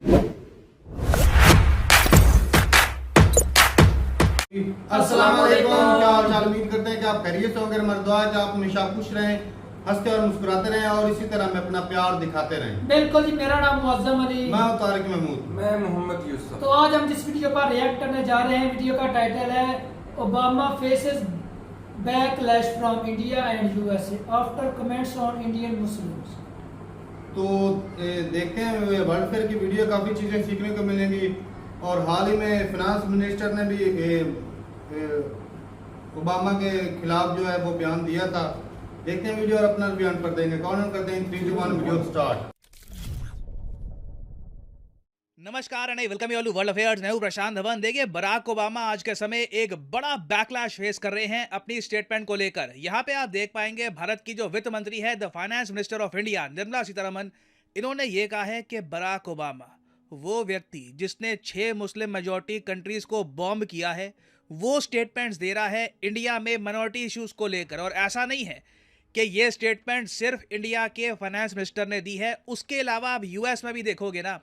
अस्सलाम वालेकुम, क्या हाल चाल। उम्मीद करते हैं कि आप खैरियत से होंगे। हमारे दुआ है कि आप हमेशा खुश रहें, हंसते और मुस्कुराते रहें और इसी तरह में अपना प्यार दिखाते रहें। बिल्कुल जी, मेरा नाम मुअज्जम अली, मैं हूं तारिक महमूद। मैं मोहम्मद यूसुफ। तो आज हम जिस वीडियो पर रिएक्ट करने जा रहे हैं, वीडियो का टाइटल है Obama faces backlash from India and USA after comments on Indian Muslims. तो देखते हैं वर्ल्ड फेयर की वीडियो, काफ़ी चीज़ें सीखने को मिलेंगी। और हाल ही में फिनांस मिनिस्टर ने भी ओबामा के खिलाफ जो है वो बयान दिया था। देखते हैं वीडियो और अपना बयान कर देंगे। कौन करते हैं 3 2 1 वीडियो स्टार्ट। नमस्कार and welcome you all to world affairs. मैं हूं प्रशांत धवन। देखिए, बराक ओबामा आज के समय एक बड़ा बैकलैश फेस कर रहे हैं अपनी स्टेटमेंट को लेकर। यहां पे आप देख पाएंगे भारत की जो वित्त मंत्री है, the finance minister of India Nirmala Sitharaman, इन्होंने ये कहा है कि बराक ओबामा वो व्यक्ति जिसने 6 मुस्लिम मेजॉरिटी कंट्रीज को बॉम्ब किया है, वो स्टेटमेंट्स दे रहा है इंडिया में माइनॉरिटी इश्यूज को लेकर। और ऐसा नहीं है कि ये स्टेटमेंट सिर्फ इंडिया के फाइनेंस मिनिस्टर ने दी है, उसके अलावा आप यूएस में भी देखोगे ना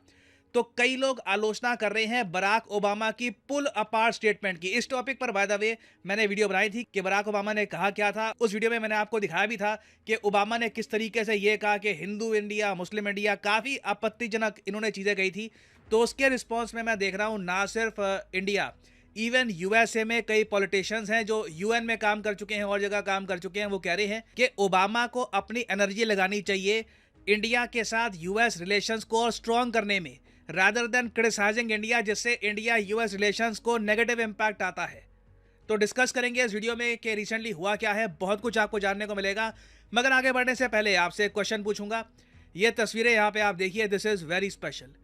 तो कई लोग आलोचना कर रहे हैं बराक ओबामा की पुल अपार्ट स्टेटमेंट की। इस टॉपिक पर बाय द वे मैंने वीडियो बनाई थी कि बराक ओबामा ने कहा क्या था। उस वीडियो में मैंने आपको दिखाया भी था कि ओबामा ने किस तरीके से ये कहा कि हिंदू इंडिया, मुस्लिम इंडिया, काफ़ी आपत्तिजनक इन्होंने चीज़ें कही थी। तो उसके रिस्पॉन्स में मैं देख रहा हूँ ना सिर्फ इंडिया, इवन यूएसए में कई पॉलिटिशियंस हैं जो यूएन में काम कर चुके हैं और जगह काम कर चुके हैं, वो कह रहे हैं कि ओबामा को अपनी एनर्जी लगानी चाहिए इंडिया के साथ यूएस रिलेशंस को और स्ट्रॉन्ग करने में, रादर देन क्रिटिसाइजिंग इंडिया, जिससे इंडिया यूएस रिलेशंस को नेगेटिव इंपैक्ट आता है। तो डिस्कस करेंगे इस वीडियो में कि रिसेंटली हुआ क्या है, बहुत कुछ आपको जानने को मिलेगा। मगर आगे बढ़ने से पहले आपसे एक क्वेश्चन पूछूंगा। ये तस्वीरें यहाँ पे आप देखिए, दिस इज वेरी स्पेशल।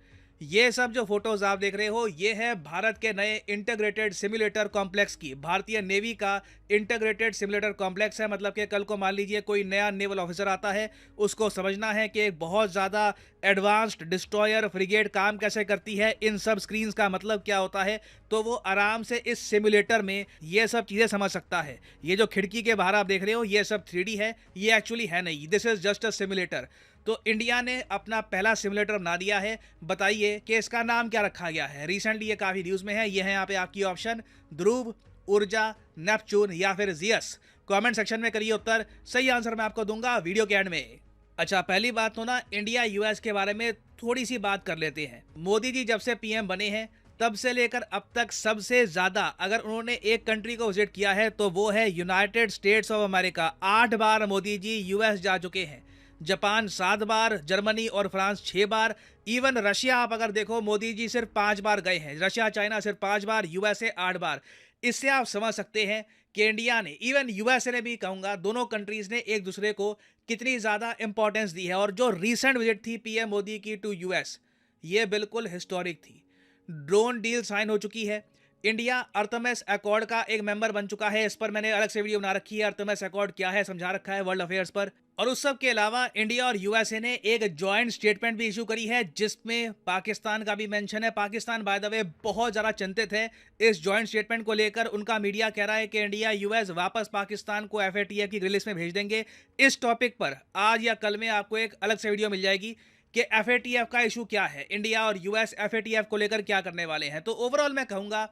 ये सब जो फोटोज आप देख रहे हो, ये है भारत के नए इंटीग्रेटेड सिमुलेटर कॉम्प्लेक्स की। भारतीय नेवी का इंटीग्रेटेड सिमुलेटर कॉम्प्लेक्स है। मतलब कि कल को मान लीजिए कोई नया नेवल ऑफिसर आता है, उसको समझना है कि एक बहुत ज़्यादा एडवांस्ड डिस्ट्रॉयर फ्रिगेट काम कैसे करती है, इन सब स्क्रीन्स का मतलब क्या होता है, तो वो आराम से इस सिमुलेटर में ये सब चीज़ें समझ सकता है। ये जो खिड़की के बाहर आप देख रहे हो, ये सब 3D है, ये एक्चुअली है नहीं, this is just a simulator. तो इंडिया ने अपना पहला सिमुलेटर बना दिया है। बताइए कि इसका नाम क्या रखा गया है। रिसेंटली ये काफ़ी न्यूज़ में है। ये है यहाँ पे आपकी ऑप्शन, ध्रुव, ऊर्जा, नेपच्यून या फिर जियस। कमेंट सेक्शन में करिए उत्तर, सही आंसर मैं आपको दूंगा वीडियो के एंड में। अच्छा, पहली बात तो ना इंडिया यूएस के बारे में थोड़ी सी बात कर लेते हैं। मोदी जी जब से पीएम बने हैं तब से लेकर अब तक सबसे ज़्यादा अगर उन्होंने एक कंट्री को विजिट किया है तो वो है यूनाइटेड स्टेट्स ऑफ अमेरिका। 8 बार मोदी जी यूएस जा चुके हैं। जापान 7 बार, जर्मनी और फ्रांस 6 बार, इवन रशिया आप अगर देखो मोदी जी सिर्फ 5 बार गए हैं। रशिया चाइना सिर्फ 5 बार, यूएसए 8 बार। इससे आप समझ सकते हैं कि इंडिया ने, इवन यूएसए ने भी कहूँगा, दोनों कंट्रीज़ ने एक दूसरे को कितनी ज़्यादा इंपॉर्टेंस दी है। और जो रीसेंट विजिट थी पीएम मोदी की टू यूएस, ये बिल्कुल हिस्टोरिक थी। ड्रोन डील साइन हो चुकी है। इंडिया अर्थमेस अकॉर्ड का एक मेंबर बन चुका है। इस पर मैंने अलग से वीडियो बना रखी है, अर्थमेस अकॉर्ड क्या है समझा रखा है वर्ल्ड अफेयर्स पर। और उस सब के अलावा इंडिया और यूएसए ने एक जॉइंट स्टेटमेंट भी इशू करी है जिसमें पाकिस्तान का भी मेंशन है। पाकिस्तान बाय द वे बहुत ज़्यादा चिंतित है इस जॉइंट स्टेटमेंट को लेकर। उनका मीडिया कह रहा है कि इंडिया यूएस वापस पाकिस्तान को एफएटीएफ की लिस्ट में भेज देंगे। इस टॉपिक पर आज या कल में आपको एक अलग से वीडियो मिल जाएगी कि एफएटीएफ का इशू क्या है, इंडिया और यूएस एफएटीएफ को लेकर क्या करने वाले हैं। तो ओवरऑल मैं कहूँगा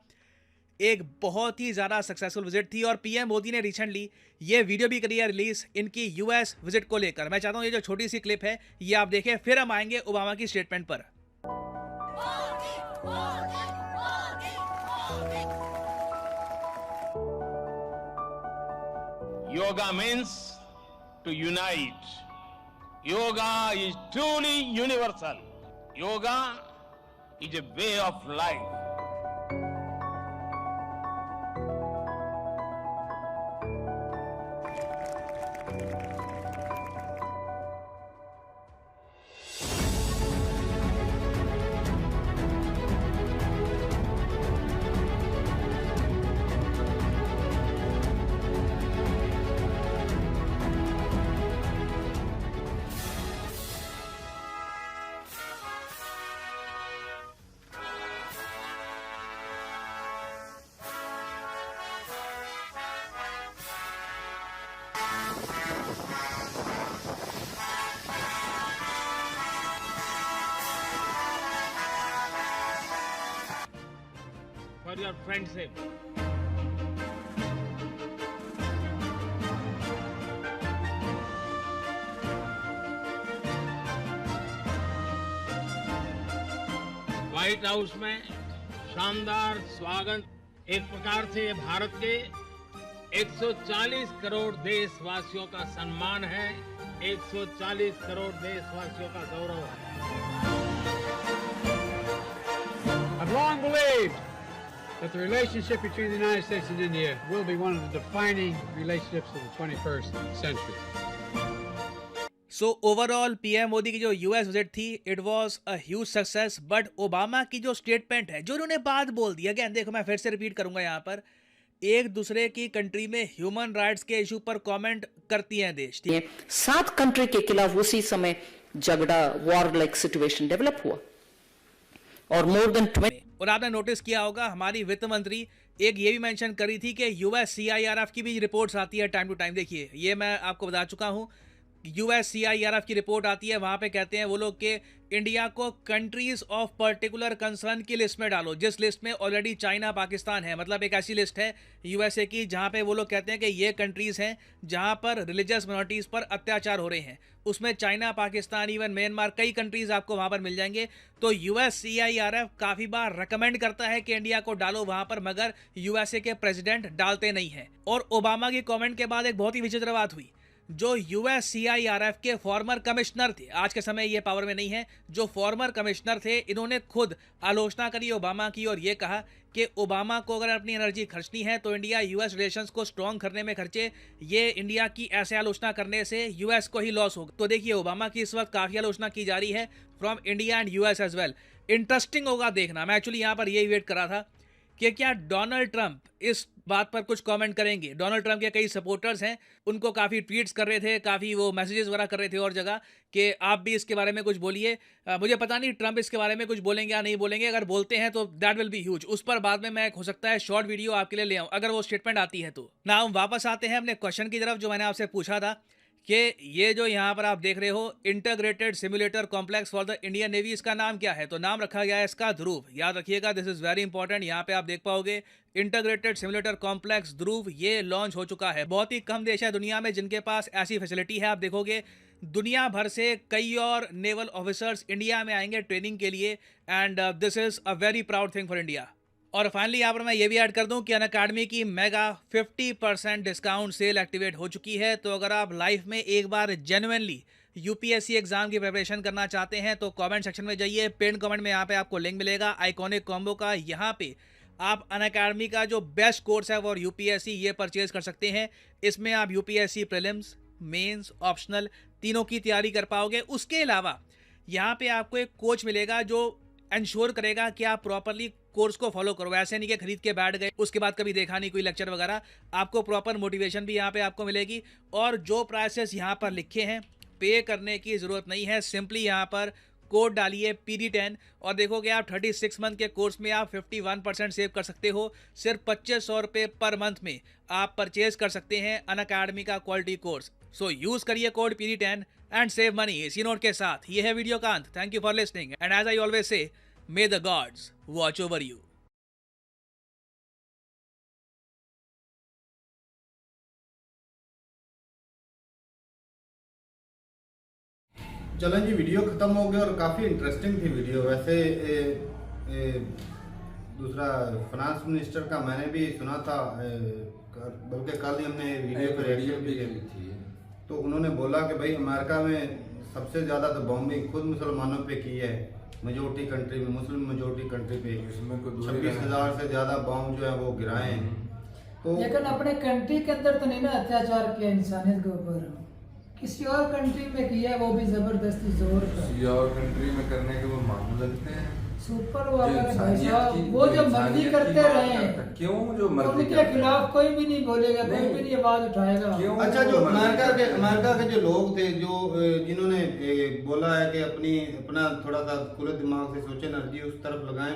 एक बहुत ही ज़्यादा सक्सेसफुल विजिट थी। और पीएम मोदी ने रिसेंटली ये वीडियो भी करी है रिलीज इनकी यूएस विजिट को लेकर। मैं चाहता हूँ ये जो छोटी सी क्लिप है ये आप देखें, फिर हम आएंगे ओबामा की स्टेटमेंट पर। Yoga means to unite. Yoga is truly universal. Yoga is a way of life. your friendship. White house में शानदार स्वागत। एक प्रकार से ये भारत के 140 करोड़ देशवासियों का सम्मान है, 140 करोड़ देशवासियों का गौरव है। I've long believed that the relationship between the United States and India will be one of the defining relationships of the 21st century. So overall PM Modi की जो यूएस विजिट थी it was a huge success, but Obama की जो statement है, जो उन्होंने बात बोल दी, अगेन देखो मैं फिर से रिपीट करूंगा, यहाँ पर एक दूसरे की कंट्री में ह्यूमन राइट्स के इशू पर कमेंट करती हैं देश, ठीक है? 7 कंट्री के खिलाफ उसी समय झगड़ा, वॉर लाइक सिचुएशन डेवलप हुआ और मोर देन 20। और आपने नोटिस किया होगा हमारी वित्त मंत्री एक ये भी मेंशन करी थी कि यूएस सीआईआरएफ की भी रिपोर्ट्स आती है टाइम टू टाइम। देखिए ये मैं आपको बता चुका हूँ, यूएस सीआईआरएफ की रिपोर्ट आती है, वहां पे कहते हैं वो लोग कि इंडिया को कंट्रीज ऑफ पर्टिकुलर कंसर्न की लिस्ट में डालो, जिस लिस्ट में ऑलरेडी चाइना पाकिस्तान है। मतलब एक ऐसी लिस्ट है यूएसए की जहां पे वो लोग कहते हैं कि ये कंट्रीज हैं जहां पर रिलीजियस मिनोरिटीज पर अत्याचार हो रहे हैं। उसमें चाइना, पाकिस्तान, इवन म्यांमार, कई कंट्रीज आपको वहां पर मिल जाएंगे। तो यूएस सीआईआरएफ काफी बार रिकमेंड करता है कि इंडिया को डालो वहां पर, मगर यूएसए के प्रेसिडेंट डालते नहीं है। और ओबामा की कमेंट के बाद एक बहुत ही विचित्र बात हुई, जो यूएस सीआईआरएफ के फॉर्मर कमिश्नर थे, आज के समय ये पावर में नहीं है, जो फॉर्मर कमिश्नर थे, इन्होंने खुद आलोचना करी ओबामा की और ये कहा कि ओबामा को अगर अपनी एनर्जी खर्चनी है तो इंडिया यूएस रिलेशंस को स्ट्रॉन्ग करने में खर्चे, ये इंडिया की ऐसे आलोचना करने से यूएस को ही लॉस होगा। तो देखिए ओबामा की इस वक्त काफ़ी आलोचना की जा रही है from India and US as well. Interesting होगा देखना, मैं एक्चुअली यहाँ पर यही वेट कर रहा था कि क्या डोनाल्ड ट्रंप इस बात पर कुछ कमेंट करेंगे। डोनाल्ड ट्रंप के कई सपोर्टर्स हैं, उनको काफ़ी ट्वीट्स कर रहे थे, काफ़ी वो मैसेजेस वगैरह कर रहे थे और जगह कि आप भी इसके बारे में कुछ बोलिए। मुझे पता नहीं ट्रंप इसके बारे में कुछ बोलेंगे या नहीं बोलेंगे, अगर बोलते हैं तो दैट विल बी ह्यूज। उस पर बाद में मैं हो सकता है शॉर्ट वीडियो आपके लिए ले आऊँ अगर वो स्टेटमेंट आती है तो। ना हम वापस आते हैं अपने क्वेश्चन की तरफ जो मैंने आपसे पूछा था कि ये जो यहाँ पर आप देख रहे हो integrated simulator complex for the Indian navy, इसका नाम क्या है? तो नाम रखा गया है इसका ध्रुव। याद रखिएगा, दिस इज वेरी इंपॉर्टेंट। यहाँ पे आप देख पाओगे इंटीग्रेटेड सिमुलेटर कॉम्प्लेक्स ध्रुव, ये लॉन्च हो चुका है। बहुत ही कम देश है दुनिया में जिनके पास ऐसी फैसिलिटी है। आप देखोगे दुनिया भर से कई और नेवल ऑफिसर्स इंडिया में आएंगे ट्रेनिंग के लिए, and this is a very proud thing for India. और फाइनली यहाँ पर मैं ये भी ऐड कर दूं कि अनअकैडमी की मेगा 50% डिस्काउंट सेल एक्टिवेट हो चुकी है। तो अगर आप लाइफ में एक बार जेन्युइनली यूपीएससी एग्जाम की प्रिपरेशन करना चाहते हैं तो कमेंट सेक्शन में जाइए, पिन कमेंट में यहाँ पे आपको लिंक मिलेगा आइकॉनिक कॉम्बो का। यहाँ पे आप अनअकैडमी का जो बेस्ट कोर्स है फॉर यूपीएससी ये परचेज कर सकते हैं। इसमें आप यूपीएससी प्रीलिम्स, मेंस, ऑप्शनल तीनों की तैयारी कर पाओगे। उसके अलावा यहाँ पे आपको एक कोच मिलेगा जो इंश्योर करेगा कि आप प्रॉपरली कोर्स को फॉलो करो। ऐसे नहीं कि खरीद के बैठ गए उसके बाद कभी देखा नहीं कोई लेक्चर वगैरह। आपको प्रॉपर मोटिवेशन भी यहाँ पे आपको मिलेगी। और जो प्राइसेस यहाँ पर लिखे हैं पे करने की ज़रूरत नहीं है, सिंपली यहाँ पर कोड डालिए PD10 और देखोगे आप 36 मंथ के कोर्स में आप 51% सेव कर सकते हो। सिर्फ 2500 रुपये पर मंथ में आप परचेज कर सकते हैं अनअकैडमी का क्वालिटी कोर्स। सो यूज़ करिए code PD10 and save money. इसी नोट के साथ ये है वीडियो का अंत। Thank you for listening and as I always say, may the gods watch over you. चलें जी, वीडियो ख़त्म हो गया और काफ़ी इंटरेस्टिंग थी वीडियो। वैसे दूसरा फाइनेंस मिनिस्टर का मैंने भी सुना था, बल्कि कल ही हमने वीडियो पर रिएक्शन भी की थी। तो उन्होंने बोला कि भाई अमेरिका में सबसे ज़्यादा तो बॉम्बिंग खुद मुसलमानों पे की है, मेजोरिटी कंट्री में, मुस्लिम मेजोरिटी कंट्री पे 26,000 से ज़्यादा बॉम्ब जो है वो गिराए हैं। तो लेकिन अपने कंट्री के अंदर तो नहीं ना अत्याचार किया इंसानियत के ऊपर, किसी और कंट्री में किया, वो भी जबरदस्ती जोर का। किसी और कंट्री में करने के वो मामूल लगते हैं सुपर वाला भाई साहब, वो जो मर्जी करते रहे, क्यों जो मर्जी उनके खिलाफ कोई भी नहीं बोलेगा, कोई भी नहीं आवाज उठाएगा। अच्छा, जो अमेरिका के जो लोग थे जो जिन्होंने बोला है कि अपना थोड़ा सा खुले दिमाग से सोचे, एनर्जी उस तरफ लगाएं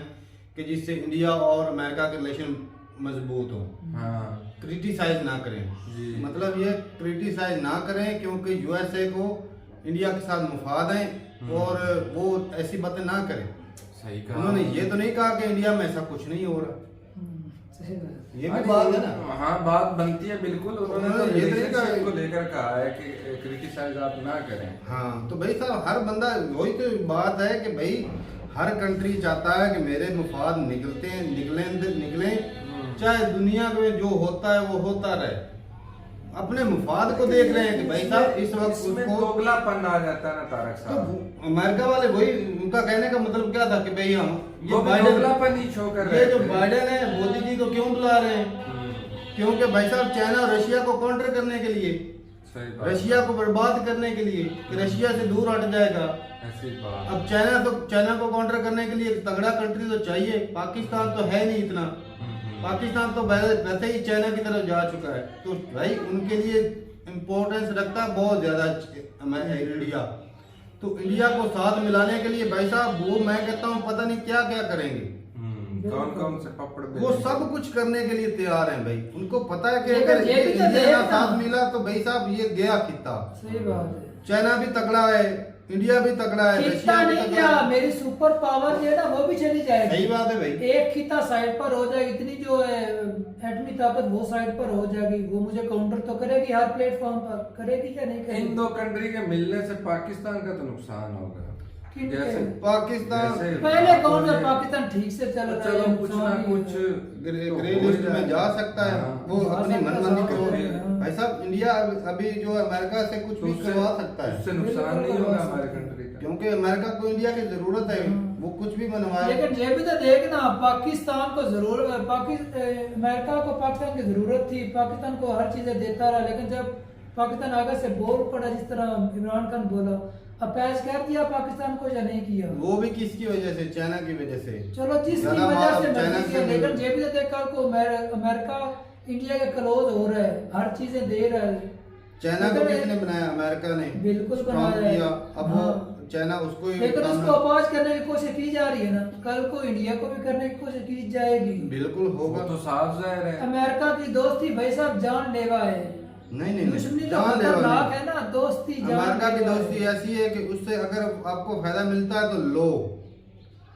कि जिससे इंडिया और अमेरिका के रिलेशन मजबूत हो। हाँ, क्रिटिसाइज ना करें जी। मतलब ये क्रिटिसाइज ना करें क्योंकि यूएसए को इंडिया के साथ मुफाद हैं और वो ऐसी बातें ना करें। सही कहा। उन्होंने ये तो नहीं कहा कि इंडिया में ऐसा कुछ नहीं हो रहा। सही बात। ये भी बात है ना। हाँ, बात बनती है बिल्कुल। उन्होंने तो ये तरीका रिलेशनशिप को लेकर कहा है कि क्रिटिसाइज आप ना करें। हाँ, तो भाई साहब हर बंदा, वही तो बात है कि भाई हर कंट्री चाहता है कि मेरे मफाद निकलें, चाहे दुनिया में जो होता है वो होता रहे। अपने मुफाद को देख रहे हैं कि भाई साहब इस वक्त इसमें उसको दोगलापन आ जाता है ना तारक तो साहब। अमेरिका वाले वही उनका कहने का मतलब क्या था कि भाई हम वो भी दोगलापन ही शो कर रहे ये जो थे। बाइडेन है मोदी जी को क्यों बुला रहे हैं? क्योंकि भाई साहब चाइना और रशिया को काउंटर करने के लिए, सही बात। रशिया को बर्बाद करने के लिए कि रशिया से दूर हट जाएगा। ऐसी बात। अब चाइना को काउंटर करने के लिए एक तगड़ा कंट्री तो चाहिए। पाकिस्तान तो है नहीं इतना, पाकिस्तान तो वैसे ही चाइना की तरफ जा चुका है। तो भाई उनके लिए इम्पोर्टेंस रखता है बहुत ज्यादा इंडिया। तो इंडिया को साथ मिलाने के लिए भाई साहब वो मैं कहता हूँ पता नहीं क्या क्या करेंगे। कौन कौन से पपड़ वो सब कुछ करने के लिए तैयार हैं भाई। उनको पता है कि लेकिन अगर ये भी तो इंडिया देखना। का साथ मिला तो भाई साहब ये गया खिता। सही बात है। चाइना भी तकड़ा है, इंडिया भी तकड़ा है, खिता रशिया भी नहीं तकड़ा क्या, है। मेरी सुपर पावर जो है ना वो भी चली जाएगी। सही बात है भाई। एक खिता साइड पर हो जाएगी, इतनी जो है एटमी ताकत वो साइड पर हो जाएगी, वो मुझे काउंटर तो करेगी हर प्लेटफॉर्म पर, करेगी क्या नहीं इन करेगी। दो कंट्री के मिलने से पाकिस्तान का तो नुकसान होगा। किनके? जैसे पाकिस्तान जैसे पहले कौन सा बोले- पाकिस्तान ठीक से चल रहा चलो है, कुछ ना नुकसान ही कुछ है। ग्रे लिस्ट में जा सकता है। हाँ। वो जा अपनी सकता है, मनमानी जा करो। सकता है। भाई साहब इंडिया अभी जो है अमेरिका से कुछ भी उससे- करवा सकता है, उससे नुकसान नहीं होगा हमारे कंट्री का। क्योंकि अमेरिका को इंडिया की जरूरत है। वो कुछ भी बनवाए। लेकिन ये भी तो देखना, पाकिस्तान को अमेरिका को पाकिस्तान की जरूरत थी, पाकिस्तान को हर चीजें देता रहा, लेकिन जब पाकिस्तान आगे से बोल पड़ा जिस तरह इमरान खान बोला, अपैच कर दिया पाकिस्तान को या नहीं किया? वो भी किसकी वजह से? चाइना की वजह से। चलो जिसकी ज्यादा वजह माल से चाइना मर्जी से किया, लेकिन मिल- ये भी तो देख कल को अमेरिका इंडिया के क्लोज हो रहा है, हर चीजें दे रहा है। चाइना को लेकिन- किसने बनाया? अमेरिका ने बिल्कुल स्ट्रॉन्ग बनाया है। किया। अब वो हाँ। चाइना उसको ही लेकिन सामने- उसको अपाज करने की कोशिश की जा रही है ना, कल को इंडिया को भी करने की कोशिश की जाएगी। बिल्कुल वो होगा। तो साफ जाहिर है। अमेरिका की दोस्ती भाई साहब जानलेवा है। नहीं दुश्मनी तो जान लेवा खतरनाक नहीं। है ना, दोस्ती अमेरिका की जानलेवा दोस्ती है। ऐसी है कि उससे अगर आपको फायदा मिलता है तो लो,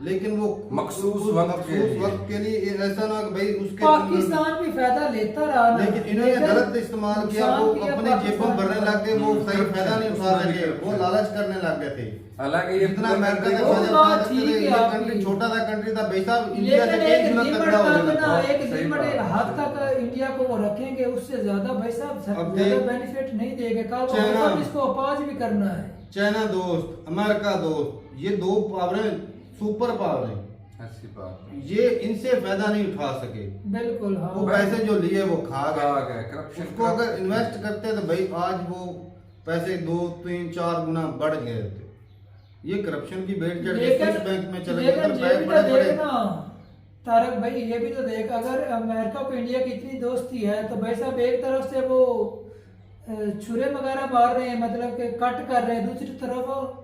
लेकिन वो मखसूस उस वक्त के लिए। वक्त के लिए ऐसा ना कि भाई उसके पाकिस्तान भी फायदा लेता रहा ना, लेकिन इन्होंने गलत इस्तेमाल किया। वो नुकसान किया अपने जेबों पाकिस्तान भरने का। लग गए। वो सही फायदा नहीं उठा सके, वो लालच करने लग गए थे। हालांकि ये जितना अमेरिका का वो फायदा बात उठा सकते ठीक थे, है ये आपकी। कंट्री छोटा सा कंट्री था भाई साहब। इंडिया लेकिन से एक कई गुना लिमिट तगड़ा हो तक गया ना, था। एक सही लिमिट बात। हद तक इंडिया को वो रखेंगे, उससे ज्यादा भाई साहब अब ज्यादा देख- बेनिफिट नहीं देंगे। कल को चाइना- मतलब इसको अपाज भी करना है। चाइना दोस्त, अमेरिका दोस्त, ये दो पावरें सुपर पावर हैं। ऐसी बात है। ये इनसे फायदा नहीं उठा सके। बिल्कुल हाँ। वो पैसे जो लिए वो खा खा गए। गए, corruption उसको का- अगर इन्वेस्ट करते तो भाई आज वो पैसे 2, 3, 4 गुना बढ़ गए थे। ये करप्शन की भेंट चढ़ के स्विस बैंक में चले गए। लेकिन अगर ये बैंक भी तो बड़े बड़े देखना तारक भाई, ये भी तो देख, अगर अमेरिका को इंडिया की इतनी दोस्ती है तो भाई साहब एक तरफ से वो छुरे वगैरह मार रहे हैं, मतलब कि कट कर रहे हैं, दूसरी तरफ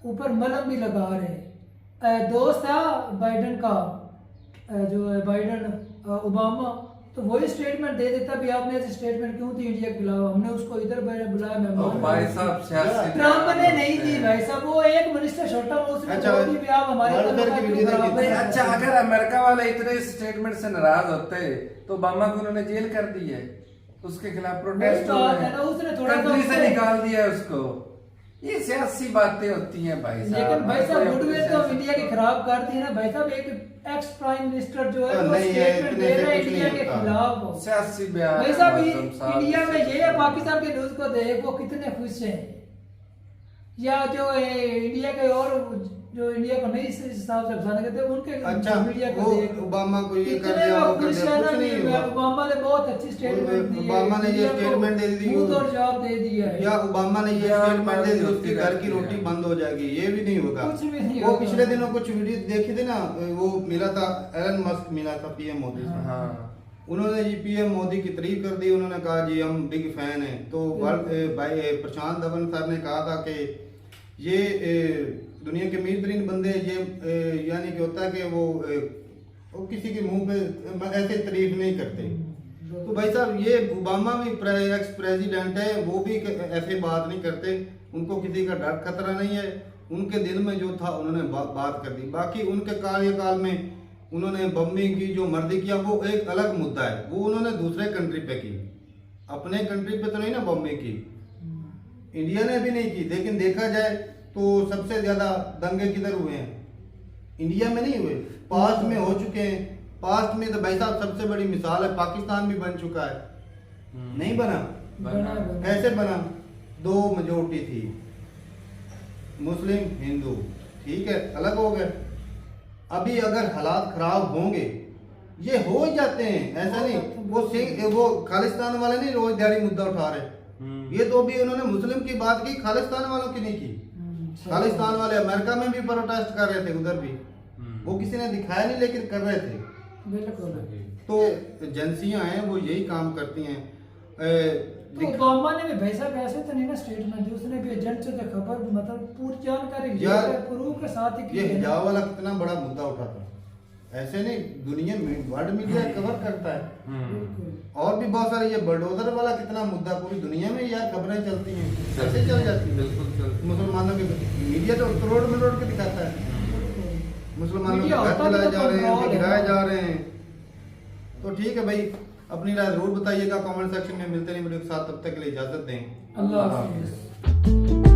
ऊपर मलम भी लगा रहे हैं। दोस्त था बाइडन का, जो है बाइडन ओबामा, तो वही स्टेटमेंट दे देता भी आपने ऐसी स्टेटमेंट क्यों दी इंडिया के खिलाफ, हमने उसको इधर बुलाया और मेहमान। भाई साहब सियासी ट्रम्प ने नहीं दी भाई साहब, वो एक मिनिस्टर छोटा उसने अच्छा, बोल दी भी आप हमारे वर्ल्ड फेयर की वीडियो देखी भाई अच्छा, अगर अमेरिका वाले इतने स्टेटमेंट से नाराज होते तो ओबामा को उन्होंने जेल कर दी है, उसके खिलाफ प्रोटेस्ट हो बात रहे है ना, उसने थोड़ा सा कंट्री से उससे- निकाल दिया है उसको। ये सियासी बातें होती हैं भाई साहब। लेकिन भाई साहब कोई गुडविल तो सियासी- इंडिया की खराब कर दी ना भाई साहब। एक एक्स प्राइम मिनिस्टर जो है वो नहीं, ये स्टेटमेंट इतने दे से रहा है कुछ इंडिया नहीं के होता। खिलाफ। सियासी बयान भाई साहब मौसम साहब, इंडिया में ये है, पाकिस्तान के न्यूज को देख वो कितने खुश हैं, या जो इंडिया के और जो इंडिया को नहीं इस हिसाब से फंसाने के थे उनके अच्छा, मीडिया को वो देख ओबामा को ये कर कितने दिया, वो वो कर खुश दिया, है ना कुछ नहीं कि हुआ। ओबामा ने बहुत अच्छी स्टेटमेंट दी है, ओबामा ने ये इंडिया को स्टेटमेंट दे दी, मुंह तोड़ जवाब दे दिया है। या ओबामा ने ये या स्टेटमेंट दे दी हमारी उसके घर की दोस्ती रोटी बंद हो जाएगी, ये भी नहीं होगा। कुछ भी नहीं वो होगा। पिछले दिनों कुछ वीडियो देखी थी ना, वो मिला था एलन मस्क मिला था पीएम मोदी से। हाँ उन्होंने जी पीएम मोदी की तारीफ कर दी। उन्होंने कहा जी हम बिग फैन हैं। तो भाई प्रशांत धवन सर ने कहा था कि ये दुनिया के अमीर तरीन बंदे ये यानी कि होता है कि वो किसी के मुंह पे ऐसे तारीफ नहीं करते। तो भाई साहब ये ओबामा भी एक्स प्रेसिडेंट है, वो भी ऐसे बात नहीं करते। उनको किसी का डर खतरा नहीं है। उनके दिल में जो था उन्होंने बात कर दी। बाकी उनके कार्यकाल में उन्होंने बम्बिंग की, जो मर्जी किया, वो एक अलग मुद्दा है, वो उन्होंने दूसरे कंट्री पे की, अपने कंट्री पे तो नहीं ना बम्बिंग की, इंडिया ने भी नहीं की। लेकिन देखा जाए तो सबसे ज्यादा दंगे किधर हुए हैं? इंडिया में नहीं हुए, पास्ट में हो चुके हैं। पास्ट में तो भाई साहब सबसे बड़ी मिसाल है, पाकिस्तान भी बन चुका है, नहीं बना? कैसे बना? 2 मेजोरिटी थी, मुस्लिम हिंदू, ठीक है, अलग हो गए। अभी अगर हालात खराब होंगे, ये हो ही जाते हैं, ऐसा नहीं। वो खालिस्तान वाले नहीं रोज दिहाड़ी मुद्दा उठा रहे, ये तो अभी उन्होंने मुस्लिम की बात की, खालिस्तान वालों की नहीं की। खालिस्तान वाले अमेरिका में भी प्रोटेस्ट कर रहे थे, उधर भी वो किसी ने दिखाया नहीं, लेकिन कर रहे थे। बिल्कुल। तो एजेंसियां हैं वो यही काम करती हैं। तो ओबामा ने भी वैसा वैसे तो नहीं ना स्टेटमेंट, उसने भी एजेंट से तो खबर मतलब पूरी जानकारी यार, प्रूफ के साथ ही ये हिजाब वाला कितना बड़ा मुद्दा उठाता है, ऐसे नहीं, दुनिया में वर्ल्ड मीडिया कवर करता है। और भी बहुत सारे, ये बलडोजर वाला कितना मुद्दा पूरी दुनिया में यार खबरें चलती हैं, ऐसे चल जाती है। मुसलमानों के मीडिया तो करोड़ के दिखाता है, मुसलमानों के घर चलाए जा रहे हैं, गिराए जा रहे हैं। तो ठीक है भाई, अपनी राय जरूर बताइएगा कमेंट सेक्शन में। मिलते नहीं वीडियो के साथ, तब तक के लिए इजाजत दें। अल्लाह हाफिज़।